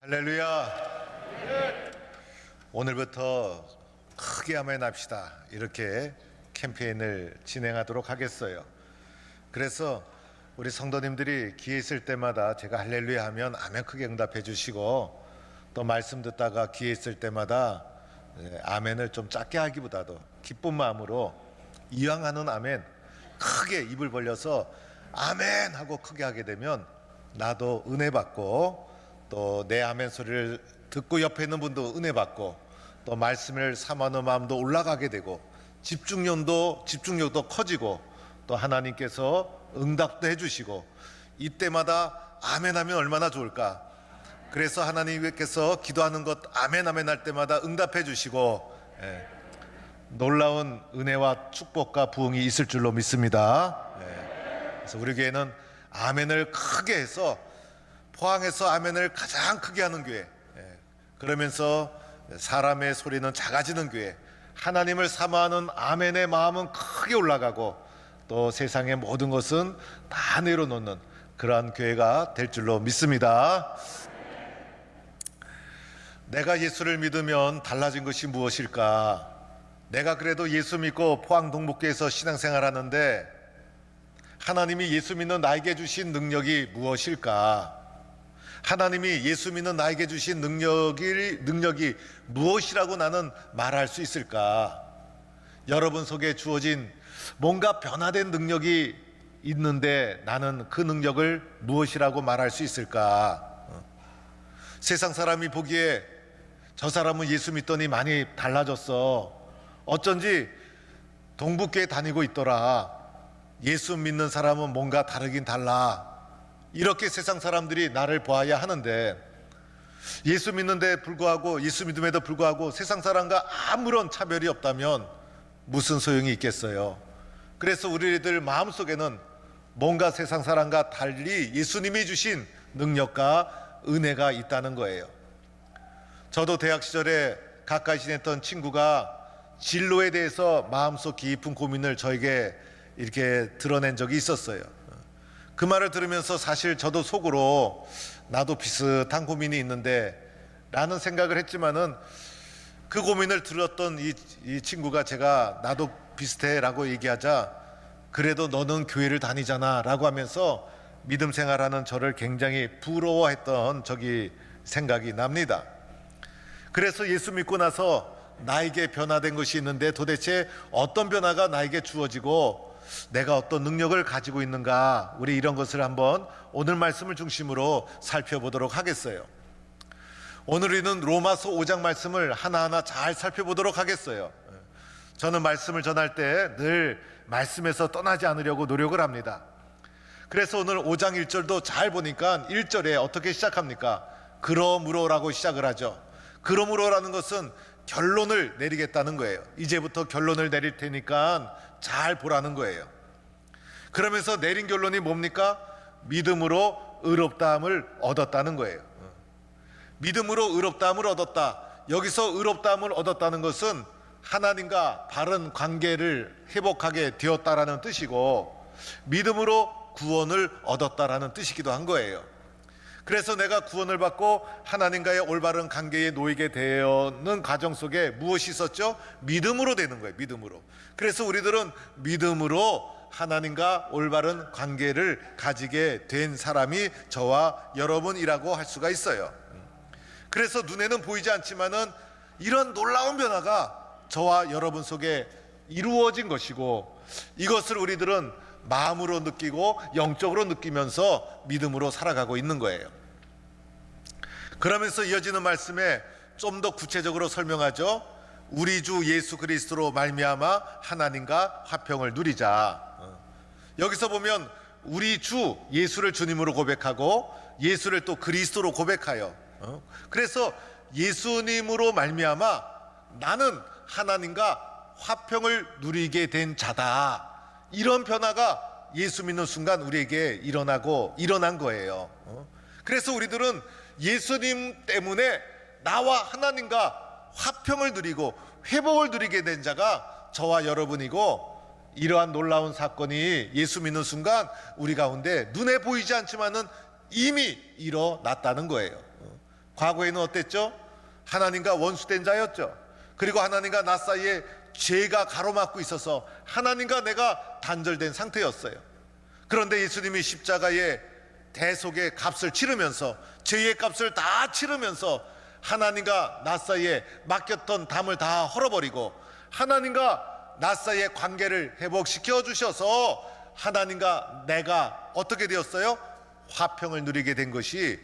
할렐루야. 오늘부터 크게 아멘 합시다. 이렇게 캠페인을 진행하도록 하겠어요. 그래서 우리 성도님들이 기회 있을 때마다 제가 할렐루야 하면 아멘 크게 응답해 주시고, 또 말씀 듣다가 기회 있을 때마다 아멘을 좀 작게 하기보다도 기쁜 마음으로 이왕 하는 아멘 크게 입을 벌려서 아멘 하고 크게 하게 되면 나도 은혜 받고, 또 내 아멘 소리를 듣고 옆에 있는 분도 은혜 받고, 또 말씀을 삼하는 마음도 올라가게 되고, 집중력도 커지고, 또 하나님께서 응답도 해주시고, 이때마다 아멘 하면 얼마나 좋을까. 그래서 하나님께서 기도하는 것 아멘 할 때마다 응답해 주시고, 놀라운 은혜와 축복과 부흥이 있을 줄로 믿습니다. 그래서 우리 교회는 아멘을 크게 해서, 포항에서 아멘을 가장 크게 하는 교회, 그러면서 사람의 소리는 작아지는 교회, 하나님을 사모하는 아멘의 마음은 크게 올라가고, 또 세상의 모든 것은 다 내려놓는 그러한 교회가 될 줄로 믿습니다. 내가 예수를 믿으면 달라진 것이 무엇일까? 내가 그래도 예수 믿고 포항 동북교에서 신앙생활 하는데, 하나님이 예수 믿는 나에게 주신 능력이 무엇일까? 하나님이 예수 믿는 나에게 주신 능력이 무엇이라고 나는 말할 수 있을까? 여러분 속에 주어진 뭔가 변화된 능력이 있는데 나는 그 능력을 무엇이라고 말할 수 있을까? 세상 사람이 보기에 저 사람은 예수 믿더니 많이 달라졌어, 어쩐지 동북교에 다니고 있더라, 예수 믿는 사람은 뭔가 다르긴 달라, 이렇게 세상 사람들이 나를 보아야 하는데, 예수 믿는데 불구하고, 예수 믿음에도 불구하고 세상 사람과 아무런 차별이 없다면 무슨 소용이 있겠어요? 그래서 우리들 마음속에는 뭔가 세상 사람과 달리 예수님이 주신 능력과 은혜가 있다는 거예요. 저도 대학 시절에 가까이 지냈던 친구가 진로에 대해서 마음속 깊은 고민을 저에게 이렇게 드러낸 적이 있었어요. 그 말을 들으면서 사실 저도 속으로 나도 비슷한 고민이 있는데 라는 생각을 했지만은, 그 고민을 들었던 이 친구가 제가 나도 비슷해 라고 얘기하자, 그래도 너는 교회를 다니잖아 라고 하면서 믿음 생활하는 저를 굉장히 부러워했던 생각이 납니다. 그래서 예수 믿고 나서 나에게 변화된 것이 있는데, 도대체 어떤 변화가 나에게 주어지고 내가 어떤 능력을 가지고 있는가, 우리 이런 것을 한번 오늘 말씀을 중심으로 살펴보도록 하겠어요. 오늘 우리는 로마서 5장 말씀을 하나하나 잘 살펴보도록 하겠어요. 저는 말씀을 전할 때 늘 말씀에서 떠나지 않으려고 노력을 합니다. 그래서 오늘 5장 1절도 잘 보니까 1절에 어떻게 시작합니까? 그러므로라고 시작을 하죠. 그러므로라는 것은 결론을 내리겠다는 거예요. 이제부터 결론을 내릴 테니까 잘 보라는 거예요. 그러면서 내린 결론이 뭡니까? 믿음으로 의롭다함을 얻었다는 거예요. 믿음으로 의롭다함을 얻었다. 여기서 의롭다함을 얻었다는 것은 하나님과 바른 관계를 회복하게 되었다라는 뜻이고, 믿음으로 구원을 얻었다라는 뜻이기도 한 거예요. 그래서 내가 구원을 받고 하나님과의 올바른 관계에 놓이게 되는 과정 속에 무엇이 있었죠? 믿음으로 되는 거예요. 믿음으로. 그래서 우리들은 믿음으로 하나님과 올바른 관계를 가지게 된 사람이 저와 여러분이라고 할 수가 있어요. 그래서 눈에는 보이지 않지만은 이런 놀라운 변화가 저와 여러분 속에 이루어진 것이고, 이것을 우리들은 마음으로 느끼고 영적으로 느끼면서 믿음으로 살아가고 있는 거예요. 그러면서 이어지는 말씀에 좀 더 구체적으로 설명하죠. 우리 주 예수 그리스도로 말미암아 하나님과 화평을 누리자. 여기서 보면 우리 주 예수를 주님으로 고백하고 예수를 또 그리스도로 고백하여, 그래서 예수님으로 말미암아 나는 하나님과 화평을 누리게 된 자다. 이런 변화가 예수 믿는 순간 우리에게 일어난 거예요. 그래서 우리들은 예수님 때문에 나와 하나님과 화평을 누리고 회복을 누리게 된 자가 저와 여러분이고, 이러한 놀라운 사건이 예수 믿는 순간 우리 가운데 눈에 보이지 않지만은 이미 일어났다는 거예요. 과거에는 어땠죠? 하나님과 원수된 자였죠. 그리고 하나님과 나 사이에 죄가 가로막고 있어서 하나님과 내가 단절된 상태였어요. 그런데 예수님이 십자가의 대속의 값을 치르면서, 죄의 값을 다 치르면서 하나님과 나 사이에 맡겼던 담을 다 헐어버리고 하나님과 나 사이의 관계를 회복시켜 주셔서 하나님과 내가 어떻게 되었어요? 화평을 누리게 된 것이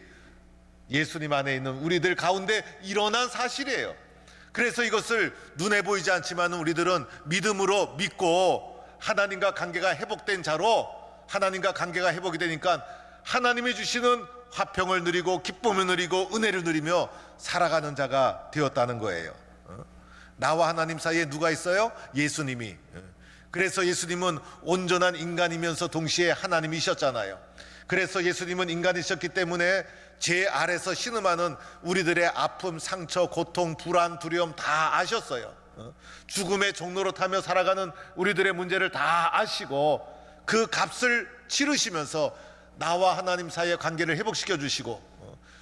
예수님 안에 있는 우리들 가운데 일어난 사실이에요. 그래서 이것을 눈에 보이지 않지만 우리들은 믿음으로 믿고 하나님과 관계가 회복된 자로, 하나님과 관계가 회복이 되니까 하나님이 주시는 화평을 누리고 기쁨을 누리고 은혜를 누리며 살아가는 자가 되었다는 거예요. 나와 하나님 사이에 누가 있어요? 예수님이. 그래서 예수님은 온전한 인간이면서 동시에 하나님이셨잖아요. 그래서 예수님은 인간이셨기 때문에 죄 아래서 신음하는 우리들의 아픔, 상처, 고통, 불안, 두려움 다 아셨어요. 죽음의 종로로 타며 살아가는 우리들의 문제를 다 아시고 그 값을 치르시면서 나와 하나님 사이의 관계를 회복시켜 주시고,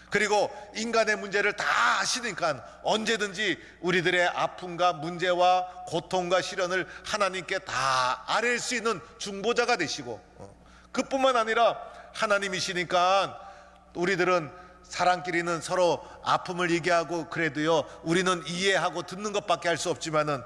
그리고 인간의 문제를 다 아시니까 언제든지 우리들의 아픔과 문제와 고통과 시련을 하나님께 다 아뢰일 수 있는 중보자가 되시고, 그뿐만 아니라 하나님이시니까 우리들은 사람끼리는 서로 아픔을 얘기하고 그래도요, 우리는 이해하고 듣는 것밖에 할 수 없지만은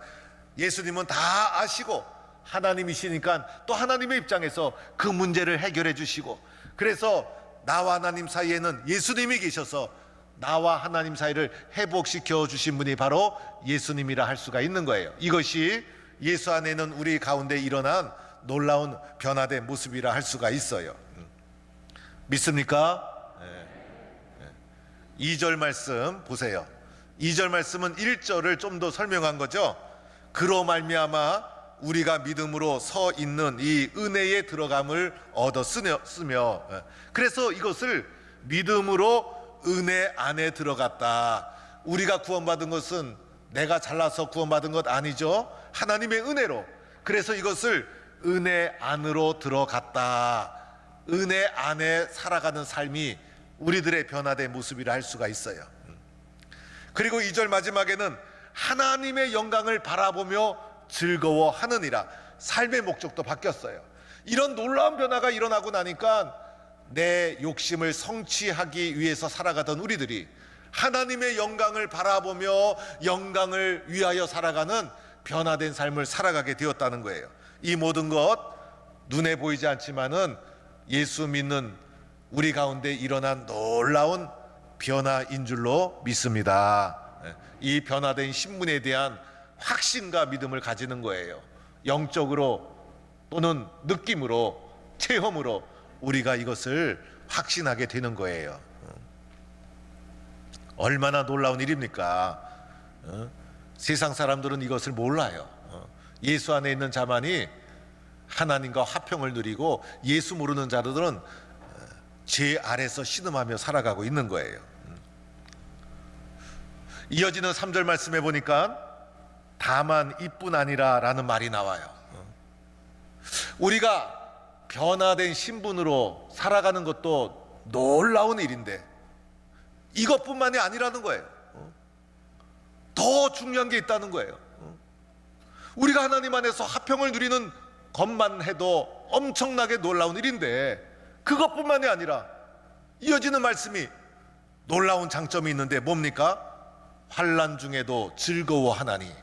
예수님은 다 아시고 하나님이시니까 또 하나님의 입장에서 그 문제를 해결해 주시고, 그래서 나와 하나님 사이에는 예수님이 계셔서 나와 하나님 사이를 회복시켜 주신 분이 바로 예수님이라 할 수가 있는 거예요. 이것이 예수 안에는 우리 가운데 일어난 놀라운 변화된 모습이라 할 수가 있어요. 믿습니까? 2절 말씀 보세요. 2절 말씀은 1절을 좀 더 설명한 거죠. 그로 말미암아 우리가 믿음으로 서 있는 이 은혜의 들어감을 얻어 쓰며, 그래서 이것을 믿음으로 은혜 안에 들어갔다. 우리가 구원받은 것은 내가 잘나서 구원받은 것 아니죠. 하나님의 은혜로. 그래서 이것을 은혜 안으로 들어갔다. 은혜 안에 살아가는 삶이 우리들의 변화된 모습이라 할 수가 있어요. 그리고 2절 마지막에는 하나님의 영광을 바라보며 즐거워하느니라. 삶의 목적도 바뀌었어요. 이런 놀라운 변화가 일어나고 나니까 내 욕심을 성취하기 위해서 살아가던 우리들이 하나님의 영광을 바라보며 영광을 위하여 살아가는 변화된 삶을 살아가게 되었다는 거예요. 이 모든 것 눈에 보이지 않지만은 예수 믿는 우리 가운데 일어난 놀라운 변화인 줄로 믿습니다. 이 변화된 신분에 대한 확신과 믿음을 가지는 거예요. 영적으로 또는 느낌으로, 체험으로 우리가 이것을 확신하게 되는 거예요. 얼마나 놀라운 일입니까? 세상 사람들은 이것을 몰라요. 예수 안에 있는 자만이 하나님과 화평을 누리고, 예수 모르는 자들은 죄 아래서 신음하며 살아가고 있는 거예요. 이어지는 3절 말씀해 보니까 다만 이뿐 아니라 라는 말이 나와요. 우리가 변화된 신분으로 살아가는 것도 놀라운 일인데 이것뿐만이 아니라는 거예요. 더 중요한 게 있다는 거예요. 우리가 하나님 안에서 화평을 누리는 것만 해도 엄청나게 놀라운 일인데 그것뿐만이 아니라 이어지는 말씀이 놀라운 장점이 있는데 뭡니까? 환난 중에도 즐거워하나니.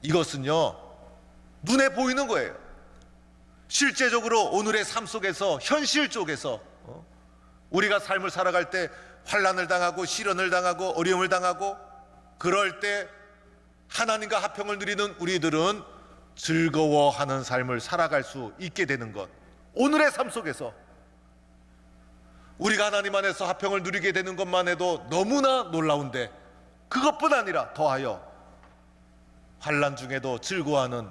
이것은요, 눈에 보이는 거예요. 실제적으로 오늘의 삶 속에서, 현실 쪽에서 우리가 삶을 살아갈 때 환난을 당하고 시련을 당하고 어려움을 당하고 그럴 때 하나님과 화평을 누리는 우리들은 즐거워하는 삶을 살아갈 수 있게 되는 것, 오늘의 삶 속에서 우리가 하나님 안에서 화평을 누리게 되는 것만 해도 너무나 놀라운데 그것뿐 아니라 더하여 환난 중에도 즐거워하는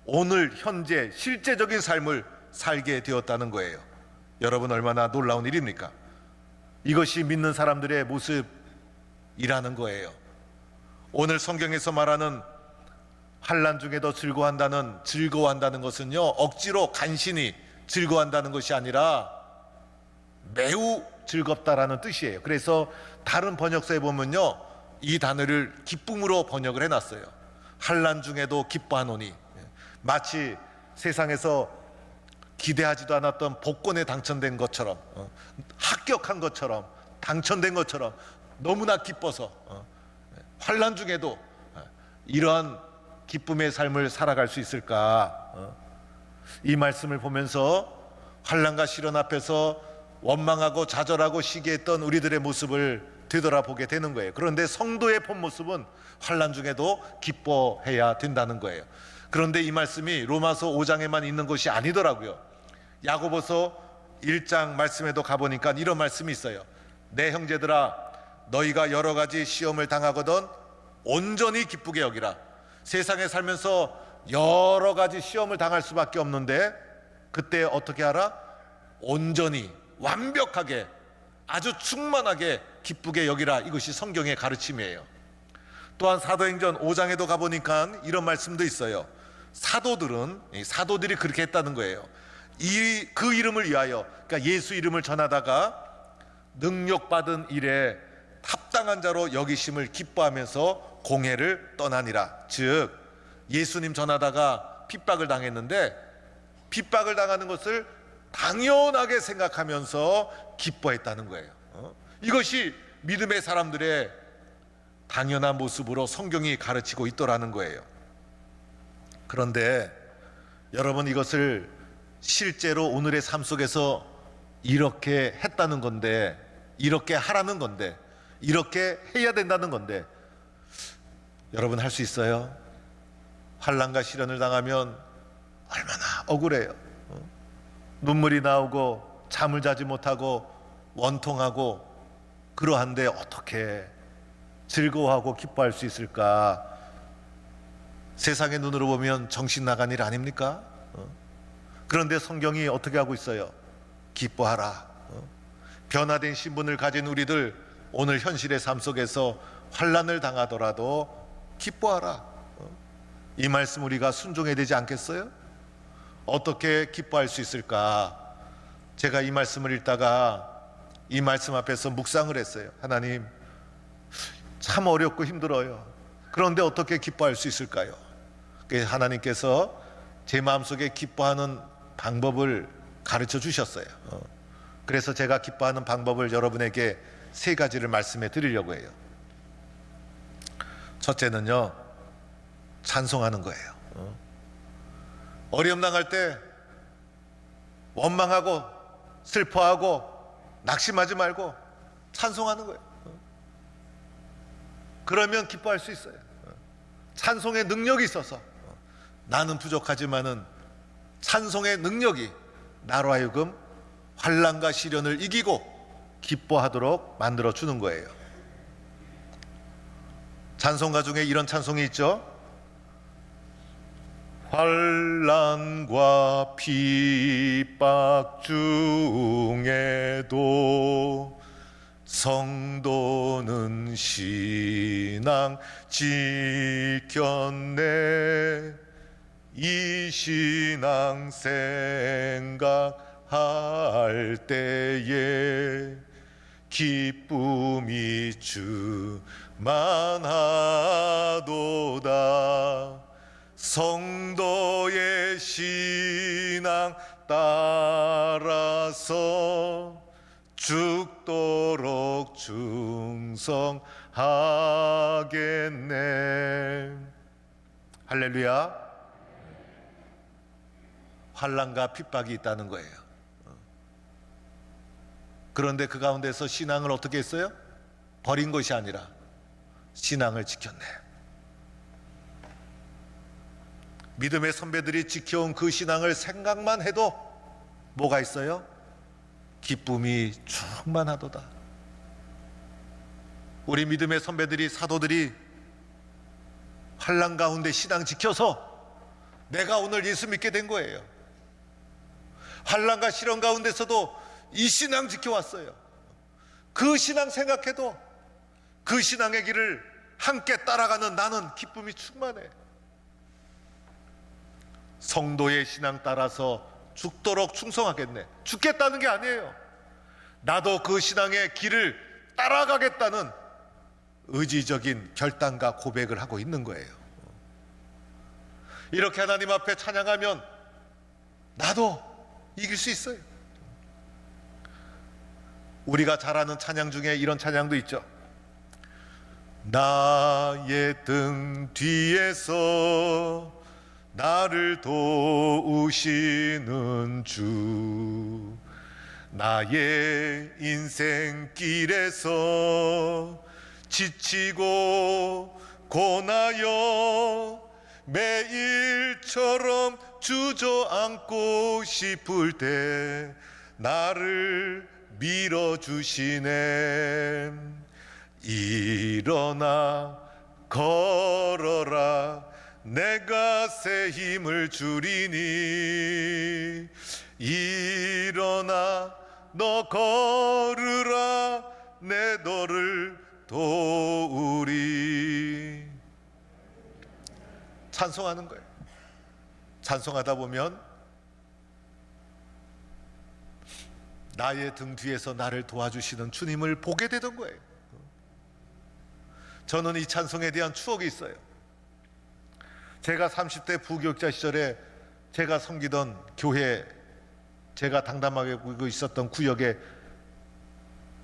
오늘 현재 실제적인 삶을 살게 되었다는 거예요. 여러분, 얼마나 놀라운 일입니까? 이것이 믿는 사람들의 모습이라는 거예요. 오늘 성경에서 말하는 환난 중에도 즐거워한다는 것은요, 억지로 간신히 즐거워한다는 것이 아니라 매우 즐겁다라는 뜻이에요. 그래서 다른 번역서에 보면요, 이 단어를 기쁨으로 번역을 해놨어요. 환난 중에도 기뻐하노니. 마치 세상에서 기대하지도 않았던 복권에 당첨된 것처럼, 합격한 것처럼, 당첨된 것처럼 너무나 기뻐서 환난 중에도 이러한 기쁨의 삶을 살아갈 수 있을까? 이 말씀을 보면서 환난과 시련 앞에서 원망하고 좌절하고 시기했던 우리들의 모습을 되돌아보게 되는 거예요. 그런데 성도의 본 모습은 환난 중에도 기뻐해야 된다는 거예요. 그런데 이 말씀이 로마서 5장에만 있는 것이 아니더라고요. 야고보서 1장 말씀에도 가보니까 이런 말씀이 있어요. 내 형제들아, 너희가 여러 가지 시험을 당하거든 온전히 기쁘게 여기라. 세상에 살면서 여러 가지 시험을 당할 수밖에 없는데 그때 어떻게 하라? 온전히, 완벽하게, 아주 충만하게 기쁘게 여기라. 이것이 성경의 가르침이에요. 또한 사도행전 5장에도 가보니까 이런 말씀도 있어요. 사도들이 그렇게 했다는 거예요. 그 이름을 위하여, 그러니까 예수 이름을 전하다가 능력받은 일에 합당한 자로 여기심을 기뻐하면서 공회를 떠나니라. 즉 예수님 전하다가 핍박을 당했는데 핍박을 당하는 것을 당연하게 생각하면서 기뻐했다는 거예요. 이것이 믿음의 사람들의 당연한 모습으로 성경이 가르치고 있더라는 거예요. 그런데 여러분, 이것을 실제로 오늘의 삶 속에서 이렇게 했다는 건데, 이렇게 하라는 건데, 이렇게 해야 된다는 건데 여러분 할 수 있어요? 환난과 시련을 당하면 얼마나 억울해요. 눈물이 나오고 잠을 자지 못하고 원통하고 그러한데 어떻게 즐거워하고 기뻐할 수 있을까? 세상의 눈으로 보면 정신 나간 일 아닙니까? 그런데 성경이 어떻게 하고 있어요? 기뻐하라. 변화된 신분을 가진 우리들, 오늘 현실의 삶 속에서 환난을 당하더라도 기뻐하라. 이 말씀 우리가 순종해야 되지 않겠어요? 어떻게 기뻐할 수 있을까? 제가 이 말씀을 읽다가 이 말씀 앞에서 묵상을 했어요. 하나님, 참 어렵고 힘들어요. 그런데 어떻게 기뻐할 수 있을까요? 하나님께서 제 마음속에 기뻐하는 방법을 가르쳐 주셨어요. 그래서 제가 기뻐하는 방법을 여러분에게 3가지를 말씀해 드리려고 해요. 첫째는요, 찬송하는 거예요. 어려움 당할 때 원망하고 슬퍼하고 낙심하지 말고 찬송하는 거예요. 그러면 기뻐할 수 있어요. 찬송의 능력이 있어서, 나는 부족하지만은 찬송의 능력이 나로 하여금 환난과 시련을 이기고 기뻐하도록 만들어 주는 거예요. 찬송가 중에 이런 찬송이 있죠. 환난과 핍박 중에도 성도는 신앙 지켰네. 이 신앙 생각할 때에 기쁨이 충만하도다. 성도의 신앙 따라서 죽도록 충성하겠네. 할렐루야. 환난과 핍박이 있다는 거예요. 그런데 그 가운데서 신앙을 어떻게 했어요? 버린 것이 아니라 신앙을 지켰네. 믿음의 선배들이 지켜온 그 신앙을 생각만 해도 뭐가 있어요? 기쁨이 충만하도다. 우리 믿음의 선배들이, 사도들이 환난 가운데 신앙 지켜서 내가 오늘 예수 믿게 된 거예요. 환난과 시련 가운데서도 이 신앙 지켜왔어요. 그 신앙 생각해도 그 신앙의 길을 함께 따라가는 나는 기쁨이 충만해. 성도의 신앙 따라서 죽도록 충성하겠네. 죽겠다는 게 아니에요. 나도 그 신앙의 길을 따라가겠다는 의지적인 결단과 고백을 하고 있는 거예요. 이렇게 하나님 앞에 찬양하면 나도 이길 수 있어요. 우리가 잘 아는 찬양 중에 이런 찬양도 있죠. 나의 등 뒤에서 나를 도우시는 주, 나의 인생길에서 지치고 고나여 매일처럼 주저앉고 싶을 때 나를 밀어주시네. 일어나 걸어라, 내가 새 힘을 주리니. 일어나 너 걸으라, 내 너를 도우리. 찬송하는 거예요. 찬송하다 보면 나의 등 뒤에서 나를 도와주시는 주님을 보게 되던 거예요. 저는 이 찬송에 대한 추억이 있어요. 제가 30대 부교육자 시절에 제가 섬기던 교회, 제가 담당하고 있었던 구역에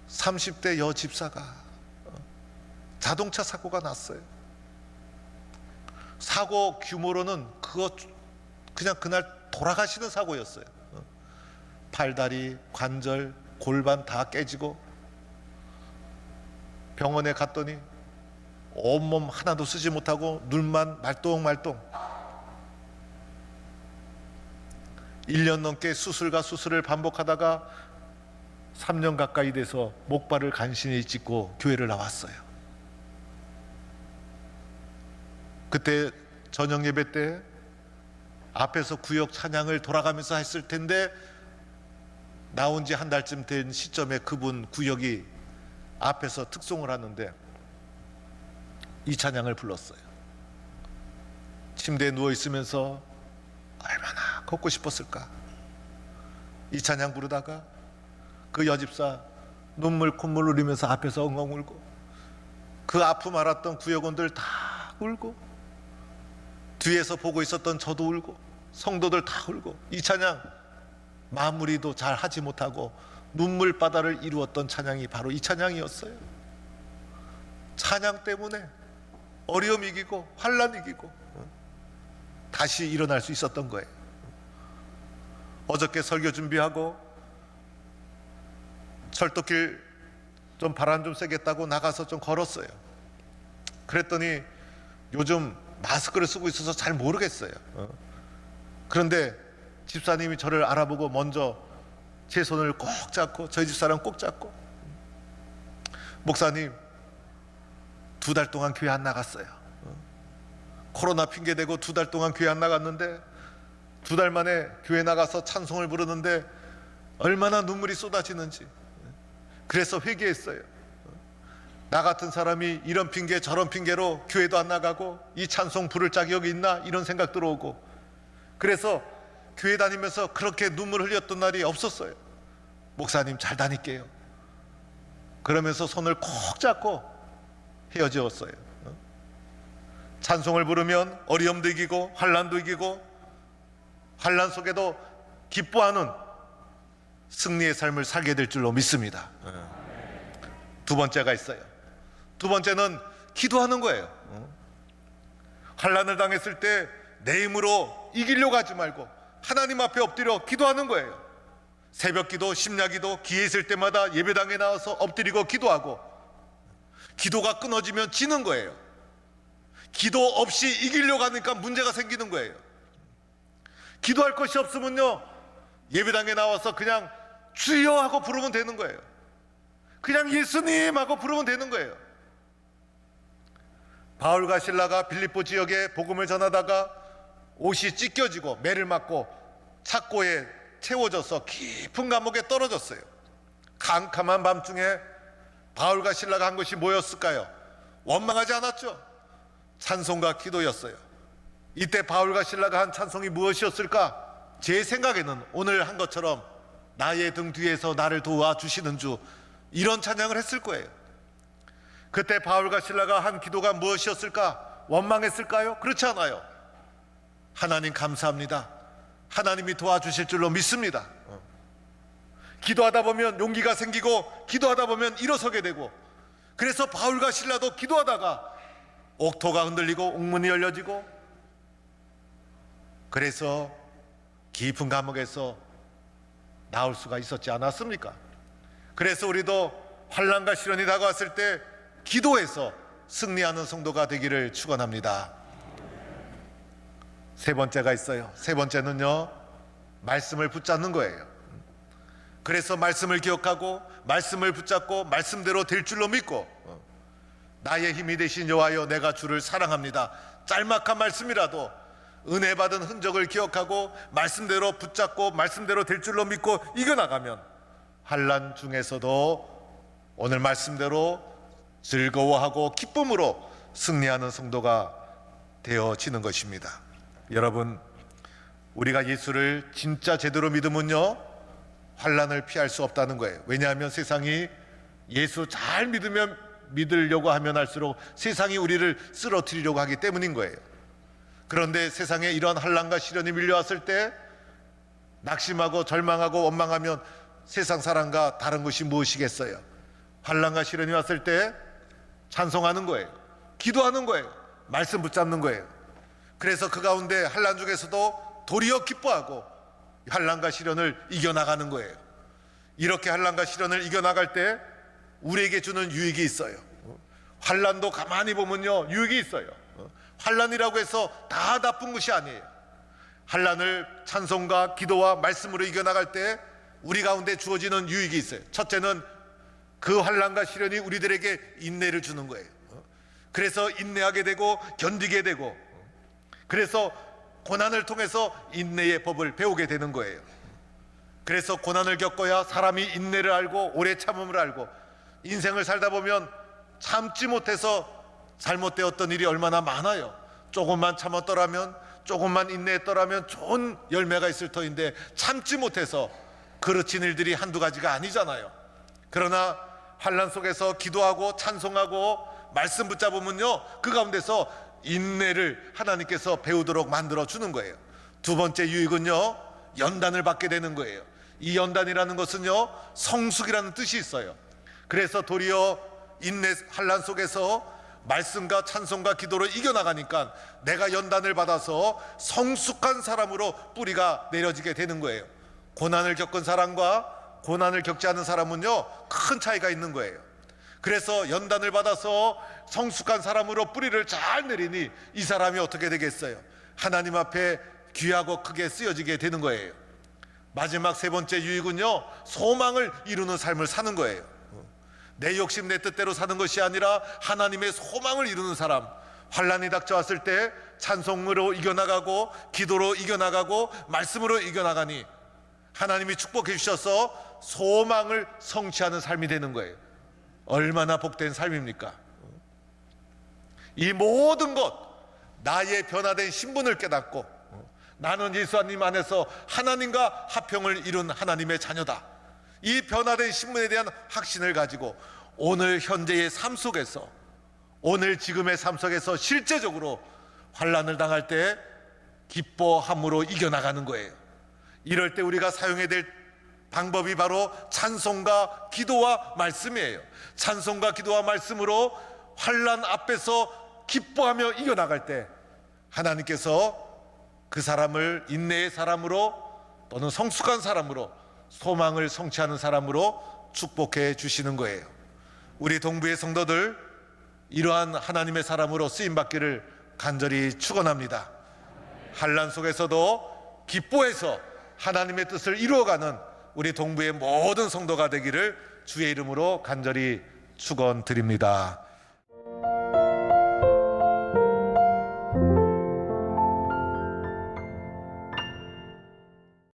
30대 여 집사가 자동차 사고가 났어요. 사고 규모로는 그냥 그날 돌아가시는 사고였어요. 팔다리, 관절, 골반 다 깨지고 병원에 갔더니 온몸 하나도 쓰지 못하고 눈만 말똥말똥. 1년 넘게 수술과 수술을 반복하다가 3년 가까이 돼서 목발을 간신히 찢고 교회를 나왔어요. 그때 저녁 예배 때 앞에서 구역 찬양을 돌아가면서 했을 텐데, 나온 지 한 달쯤 된 시점에 그분 구역이 앞에서 특송을 하는데 이 찬양을 불렀어요. 침대에 누워 있으면서 얼마나 걷고 싶었을까. 이 찬양 부르다가 그 여집사 눈물 콧물 흘리면서 앞에서 엉엉 울고, 그 아픔 알았던 구역원들 다 울고, 뒤에서 보고 있었던 저도 울고, 성도들 다 울고, 이 찬양 마무리도 잘 하지 못하고 눈물바다를 이루었던 찬양이 바로 이 찬양이었어요. 찬양 때문에 어려움 이기고 환난 이기고 다시 일어날 수 있었던 거예요. 어저께 설교 준비하고 철도길 좀 바람 좀 쐬겠다고 나가서 좀 걸었어요. 그랬더니 요즘 마스크를 쓰고 있어서 잘 모르겠어요. 그런데 집사님이 저를 알아보고 먼저 제 손을 꼭 잡고, 저희 집사람 꼭 잡고, 목사님 2달 동안 교회 안 나갔어요. 코로나 핑계대고 2달 동안 교회 안 나갔는데 2달 만에 교회 나가서 찬송을 부르는데 얼마나 눈물이 쏟아지는지. 그래서 회개했어요. 나 같은 사람이 이런 핑계 저런 핑계로 교회도 안 나가고 이 찬송 부를 자격이 있나, 이런 생각 들어오고, 그래서 교회 다니면서 그렇게 눈물 흘렸던 날이 없었어요. 목사님 잘 다닐게요. 그러면서 손을 콕 잡고 헤어지었어요. 찬송을 부르면 어려움도 이기고 환난도 이기고, 환난 속에도 기뻐하는 승리의 삶을 살게 될 줄로 믿습니다. 두 번째가 있어요. 두 번째는 기도하는 거예요. 환난을 당했을 때 내 힘으로 이기려고 하지 말고 하나님 앞에 엎드려 기도하는 거예요. 새벽 기도, 심야 기도, 기회 있을 때마다 예배당에 나와서 엎드리고 기도하고, 기도가 끊어지면 지는 거예요. 기도 없이 이기려고 하니까 문제가 생기는 거예요. 기도할 것이 없으면요, 예배당에 나와서 그냥 주여 하고 부르면 되는 거예요. 그냥 예수님 하고 부르면 되는 거예요. 바울과 실라가 빌립보 지역에 복음을 전하다가 옷이 찢겨지고 매를 맞고 착고에 채워져서 깊은 감옥에 떨어졌어요. 캄캄한 밤중에 바울과 실라가 한 것이 뭐였을까요? 원망하지 않았죠. 찬송과 기도였어요. 이때 바울과 실라가 한 찬송이 무엇이었을까? 제 생각에는 오늘 한 것처럼 나의 등 뒤에서 나를 도와주시는 주, 이런 찬양을 했을 거예요. 그때 바울과 실라가 한 기도가 무엇이었을까? 원망했을까요? 그렇지 않아요. 하나님 감사합니다. 하나님이 도와주실 줄로 믿습니다. 기도하다 보면 용기가 생기고, 기도하다 보면 일어서게 되고, 그래서 바울과 실라도 기도하다가 옥토가 흔들리고 옥문이 열려지고, 그래서 깊은 감옥에서 나올 수가 있었지 않았습니까? 그래서 우리도 환난과 시련이 다가왔을 때 기도해서 승리하는 성도가 되기를 축원합니다. 세 번째가 있어요. 세 번째는요, 말씀을 붙잡는 거예요. 그래서 말씀을 기억하고 말씀을 붙잡고 말씀대로 될 줄로 믿고, 나의 힘이 되신 여호와여 내가 주를 사랑합니다. 짤막한 말씀이라도 은혜 받은 흔적을 기억하고 말씀대로 붙잡고 말씀대로 될 줄로 믿고 이겨나가면 환난 중에서도 오늘 말씀대로 즐거워하고 기쁨으로 승리하는 성도가 되어지는 것입니다. 여러분, 우리가 예수를 진짜 제대로 믿으면요, 환난을 피할 수 없다는 거예요. 왜냐하면 세상이 예수 잘 믿으려고 하면 할수록 세상이 우리를 쓰러뜨리려고 하기 때문인 거예요. 그런데 세상에 이런 환난과 시련이 밀려왔을 때 낙심하고 절망하고 원망하면 세상 사람과 다른 것이 무엇이겠어요? 환난과 시련이 왔을 때 찬송하는 거예요. 기도하는 거예요. 말씀 붙잡는 거예요. 그래서 그 가운데 환난 중에서도 도리어 기뻐하고 환난과 시련을 이겨나가는 거예요. 이렇게 환난과 시련을 이겨나갈 때 우리에게 주는 유익이 있어요. 환난도 가만히 보면요, 유익이 있어요. 환난이라고 해서 다 나쁜 것이 아니에요. 환난을 찬송과 기도와 말씀으로 이겨나갈 때 우리 가운데 주어지는 유익이 있어요. 첫째는 그 환난과 시련이 우리들에게 인내를 주는 거예요. 그래서 인내하게 되고 견디게 되고, 그래서 고난을 통해서 인내의 법을 배우게 되는 거예요. 그래서 고난을 겪어야 사람이 인내를 알고 오래 참음을 알고, 인생을 살다 보면 참지 못해서 잘못되었던 일이 얼마나 많아요. 조금만 참았더라면, 조금만 인내했더라면 좋은 열매가 있을 터인데 참지 못해서 그르친 일들이 한두 가지가 아니잖아요. 그러나 환난 속에서 기도하고 찬송하고 말씀 붙잡으면요, 그 가운데서 인내를 하나님께서 배우도록 만들어 주는 거예요. 두 번째 유익은요, 연단을 받게 되는 거예요. 이 연단이라는 것은요, 성숙이라는 뜻이 있어요. 그래서 도리어 인내 환난 속에서 말씀과 찬송과 기도로 이겨나가니까 내가 연단을 받아서 성숙한 사람으로 뿌리가 내려지게 되는 거예요. 고난을 겪은 사람과 고난을 겪지 않은 사람은요, 큰 차이가 있는 거예요. 그래서 연단을 받아서 성숙한 사람으로 뿌리를 잘 내리니 이 사람이 어떻게 되겠어요? 하나님 앞에 귀하고 크게 쓰여지게 되는 거예요. 마지막 세 번째 유익은요, 소망을 이루는 삶을 사는 거예요. 내 욕심 내 뜻대로 사는 것이 아니라 하나님의 소망을 이루는 사람, 환난이 닥쳐왔을 때 찬송으로 이겨나가고 기도로 이겨나가고 말씀으로 이겨나가니 하나님이 축복해 주셔서 소망을 성취하는 삶이 되는 거예요. 얼마나 복된 삶입니까? 이 모든 것, 나의 변화된 신분을 깨닫고 나는 예수님 안에서 하나님과 화평을 이룬 하나님의 자녀다, 이 변화된 신분에 대한 확신을 가지고 오늘 현재의 삶 속에서, 오늘 지금의 삶 속에서 실제적으로 환난을 당할 때 기뻐함으로 이겨나가는 거예요. 이럴 때 우리가 사용해야 될 방법이 바로 찬송과 기도와 말씀이에요. 찬송과 기도와 말씀으로 환난 앞에서 기뻐하며 이겨나갈 때 하나님께서 그 사람을 인내의 사람으로 또는 성숙한 사람으로 소망을 성취하는 사람으로 축복해 주시는 거예요. 우리 동부의 성도들 이러한 하나님의 사람으로 쓰임받기를 간절히 축원합니다. 환난 속에서도 기뻐해서 하나님의 뜻을 이루어가는 우리 동부의 모든 성도가 되기를 주의 이름으로 간절히 축원드립니다.